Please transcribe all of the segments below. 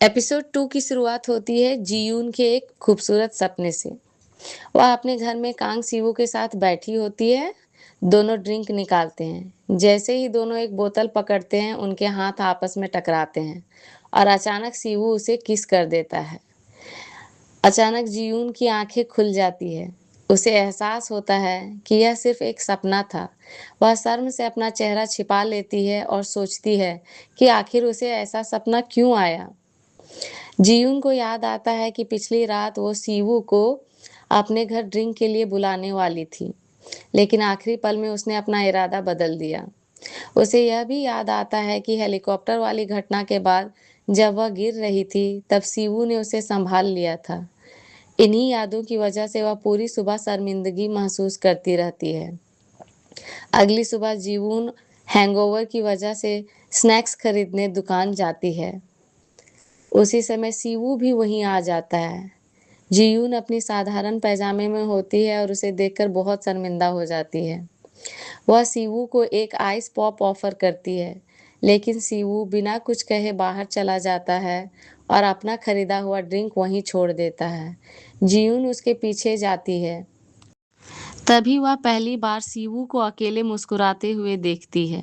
Episode 2 की शुरुआत होती है जीयून के एक खूबसूरत सपने से। वह अपने घर में कांग सीवू के साथ बैठी होती है। दोनों ड्रिंक निकालते हैं। जैसे ही दोनों एक बोतल पकड़ते हैं, उनके हाथ आपस में टकराते हैं और अचानक सीवू उसे किस कर देता है। अचानक जीयून की आंखें खुल जाती है। उसे एहसास होता है कि यह सिर्फ एक सपना था। वह शर्म से अपना चेहरा छिपा लेती है और सोचती है कि आखिर उसे ऐसा सपना क्यों आया। जीयून को याद आता है कि पिछली रात वो सीवू को अपने घर ड्रिंक के लिए बुलाने वाली थी, लेकिन आखिरी पल में उसने अपना इरादा बदल दिया। उसे यह भी याद आता है कि हेलीकॉप्टर वाली घटना के बाद जब वह गिर रही थी, तब सीवू ने उसे संभाल लिया था। इन्हीं यादों की वजह से वह पूरी सुबह शर्मिंदगी महसूस करती रहती है। अगली सुबह जीवून हैंगओवर की वजह से स्नैक्स खरीदने दुकान जाती है। उसी समय सीवू भी वहीं आ जाता है। जीयून अपनी साधारण पैजामे में होती है और उसे देखकर बहुत शर्मिंदा हो जाती है। वह सीवू को एक आइस पॉप ऑफर करती है, लेकिन सीवू बिना कुछ कहे बाहर चला जाता है और अपना खरीदा हुआ ड्रिंक वहीं छोड़ देता है। जीयून उसके पीछे जाती है। तभी वह पहली बार सीवू को अकेले मुस्कुराते हुए देखती है।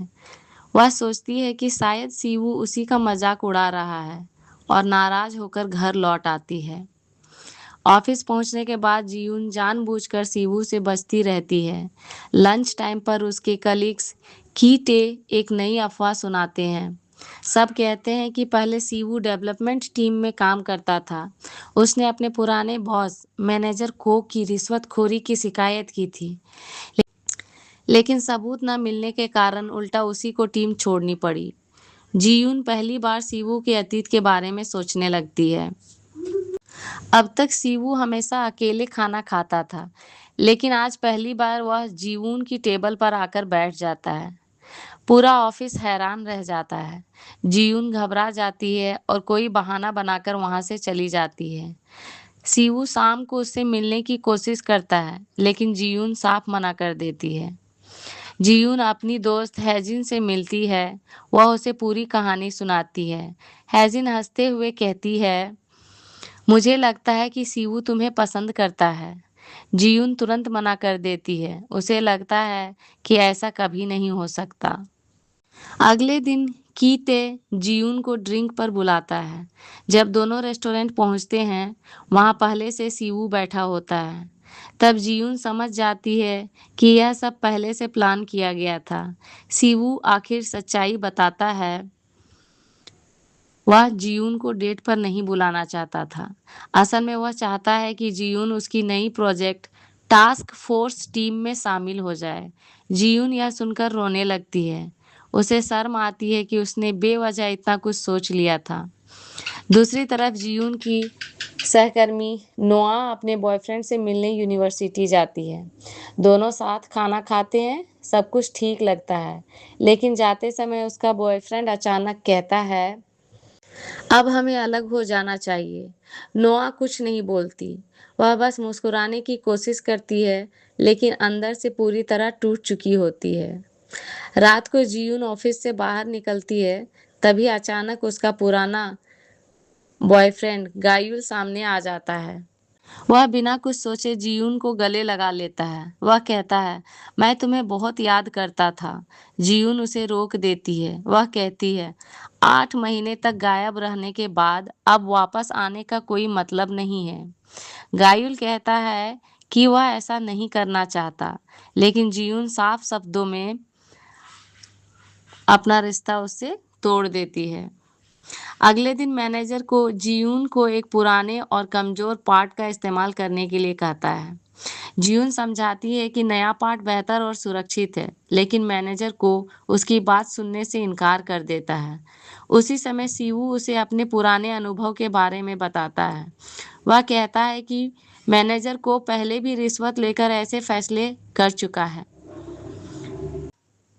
वह सोचती है कि शायद सीवू उसी का मजाक उड़ा रहा है और नाराज होकर घर लौट आती है। ऑफिस पहुंचने के बाद जीयून जानबूझकर सीवू से बचती रहती है। लंच टाइम पर उसके कलीग्स कीटे एक नई अफवाह सुनाते हैं। सब कहते हैं कि पहले सीवू डेवलपमेंट टीम में काम करता था। उसने अपने पुराने बॉस मैनेजर को की रिश्वतखोरी की शिकायत की थी, लेकिन सबूत न मिलने के कारण उल्टा उसी को टीम छोड़नी पड़ी। जीयून पहली बार सीवू के अतीत के बारे में सोचने लगती है। अब तक सीवू हमेशा अकेले खाना खाता था, लेकिन आज पहली बार वह जीवून की टेबल पर आकर बैठ जाता है। पूरा ऑफिस हैरान रह जाता है। जीयून घबरा जाती है और कोई बहाना बनाकर वहां से चली जाती है। सीवू शाम को उससे मिलने की कोशिश करता है, लेकिन जीयून साफ मना कर देती है। जीयून अपनी दोस्त हैजिन से मिलती है। वह उसे पूरी कहानी सुनाती है। हैजिन हंसते हुए कहती है, मुझे लगता है कि सीवू तुम्हें पसंद करता है। जीयून तुरंत मना कर देती है। उसे लगता है कि ऐसा कभी नहीं हो सकता। अगले दिन कीते जीयून को ड्रिंक पर बुलाता है। जब दोनों रेस्टोरेंट पहुंचते हैं, वहां पहले से सीवू बैठा होता है। तब जीयून समझ जाती है कि यह सब पहले से प्लान किया गया था। सीवू आखिर सच्चाई बताता है। वह जीयून को डेट पर नहीं बुलाना चाहता था। असल में वह चाहता है कि जीयून उसकी नई प्रोजेक्ट टास्क फोर्स टीम में शामिल हो जाए। जीयून यह सुनकर रोने लगती है। उसे शर्म आती है कि उसने बेवजह इतना कुछ सोच लिया था। दूसरी तरफ जीयून की सहकर्मी नोआ अपने बॉयफ्रेंड से मिलने यूनिवर्सिटी जाती है। दोनों साथ खाना खाते हैं। सब कुछ ठीक लगता है, लेकिन जाते समय उसका बॉयफ्रेंड अचानक कहता है, अब हमें अलग हो जाना चाहिए। नोआ कुछ नहीं बोलती। वह बस मुस्कुराने की कोशिश करती है, लेकिन अंदर से पूरी तरह टूट चुकी होती है। रात को जीयून ऑफिस से बाहर निकलती है, तभी अचानक उसका पुराना बॉयफ्रेंड गायुल सामने आ जाता है। वह बिना कुछ सोचे जीयून को गले लगा लेता है। वह कहता है, मैं तुम्हें बहुत याद करता था। जीयून उसे रोक देती है। वह कहती है, 8 महीने तक गायब रहने के बाद अब वापस आने का कोई मतलब नहीं है। गायुल कहता है कि वह ऐसा नहीं करना चाहता, लेकिन जीयून साफ शब्दों में अपना रिश्ता उससे तोड़ देती है। अगले दिन मैनेजर को जीयून को एक पुराने और कमजोर पार्ट का इस्तेमाल करने के लिए कहता है। जीयून समझाती है कि नया पार्ट बेहतर और सुरक्षित है, लेकिन मैनेजर को उसकी बात सुनने से इनकार कर देता है। उसी समय सीवू उसे अपने पुराने अनुभव के बारे में बताता है। वह कहता है कि मैनेजर को पहले भी रिश्वत लेकर ऐसे फैसले कर चुका है।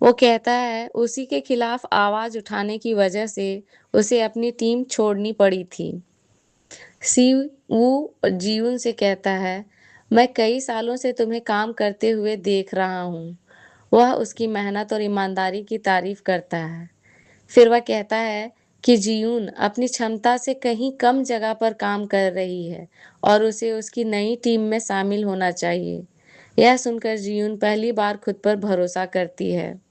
वो कहता है उसी के खिलाफ आवाज उठाने की वजह से उसे अपनी टीम छोड़नी पड़ी थी। सीवू जीवन से कहता है, मैं कई सालों से तुम्हें काम करते हुए देख रहा हूँ। वह उसकी मेहनत और ईमानदारी की तारीफ करता है। फिर वह कहता है, कि जियून अपनी क्षमता से कहीं कम जगह पर काम कर रही है और उसे उसकी नई टीम में शामिल होना चाहिए। यह सुनकर जियून पहली बार खुद पर भरोसा करती है।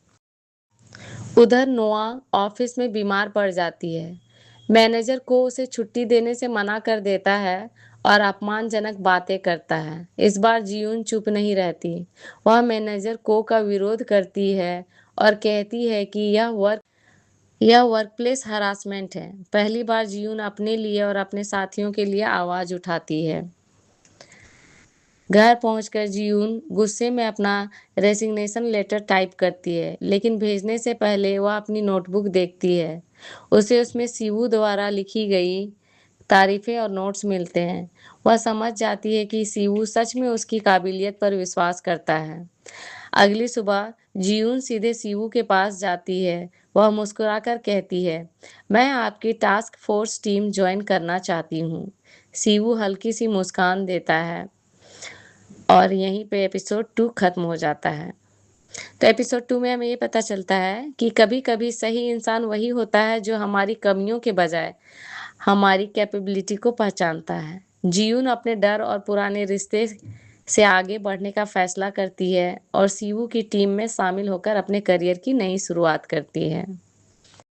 उधर नोआ ऑफिस में बीमार पड़ जाती है। मैनेजर को उसे छुट्टी देने से मना कर देता है और अपमानजनक बातें करता है। इस बार जियून चुप नहीं रहती। वह मैनेजर को का विरोध करती है और कहती है कि यह वर्कप्लेस हरासमेंट है। पहली बार जियून अपने लिए और अपने साथियों के लिए आवाज उठाती है। घर पहुंचकर जियून गुस्से में अपना रेजिग्नेशन लेटर टाइप करती है, लेकिन भेजने से पहले वह अपनी नोटबुक देखती है। उसे उसमें सीवू द्वारा लिखी गई तारीफें और नोट्स मिलते हैं। वह समझ जाती है कि सीवू सच में उसकी काबिलियत पर विश्वास करता है। अगली सुबह जियून सीधे सीवू के पास जाती है। वह मुस्कुराकर कहती है, मैं आपकी टास्क फोर्स टीम ज्वाइन करना चाहती हूँ। सीवू हल्की सी मुस्कान देता है और यहीं पे एपिसोड 2 खत्म हो जाता है। तो एपिसोड 2 में हमें ये पता चलता है कि कभी-कभी सही इंसान वही होता है जो हमारी कमियों के बजाय हमारी कैपेबिलिटी को पहचानता है। जियून अपने डर और पुराने रिश्ते से आगे बढ़ने का फैसला करती है और सीवू की टीम में शामिल होकर अपने करियर की नई शुरुआत करती है।